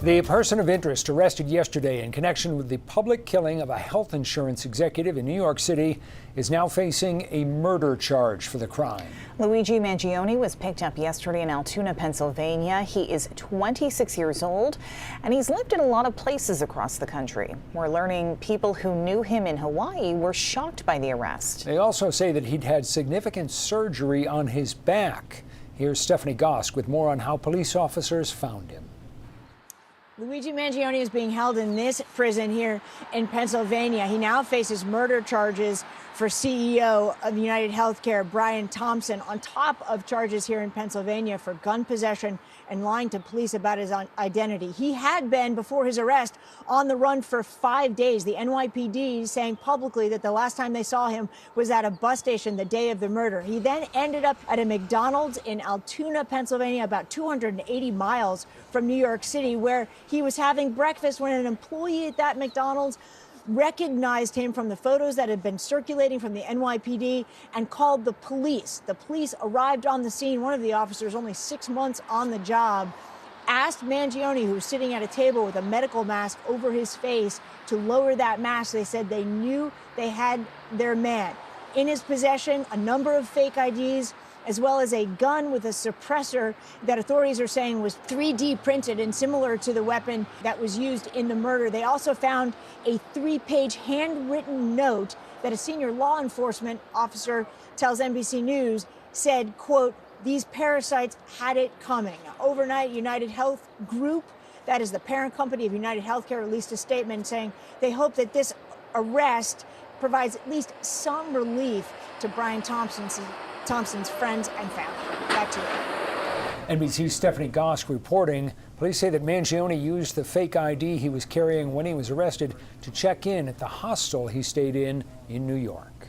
The person of interest arrested yesterday in connection with the public killing of a health insurance executive in New York City is now facing a murder charge for the crime. Luigi Mangione was picked up yesterday in Altoona, Pennsylvania. He is 26 years old, and he's lived in a lot of places across the country. We're learning people who knew him in Hawaii were shocked by the arrest. They also say that he'd had significant surgery on his back. Here's Stephanie Gosk with more on how police officers found him. Luigi Mangione is being held in this prison here in Pennsylvania. He now faces murder charges for CEO of UnitedHealthcare, Brian Thompson, on top of charges here in Pennsylvania for gun possession and lying to police about his identity. He had been, before his arrest, on the run for 5 days. The NYPD saying publicly that the last time they saw him was at a bus station the day of the murder. He then ended up at a McDonald's in Altoona, Pennsylvania, about 280 miles from New York City, where he was having breakfast when an employee at that McDonald's recognized him from the photos that had been circulating from the NYPD and called the police. The police arrived on the scene. One of the officers, only 6 months on the job, asked Mangione, who was sitting at a table with a medical mask over his face, to lower that mask. They said they knew they had their man. In his possession, a number of fake IDs, as well as a gun with a suppressor that authorities are saying was 3D printed and similar to the weapon that was used in the murder. They also found a 3-page handwritten note that a senior law enforcement officer tells NBC News said, quote, "These parasites had it coming." Overnight, United Health Group, that is the parent company of UnitedHealthcare, released a statement saying they hope that this arrest provides at least some relief to Brian Thompson's friends and family. Back to you. NBC's Stephanie Gosk reporting. Police say that Mangione used the fake ID he was carrying when he was arrested to check in at the hostel he stayed in New York.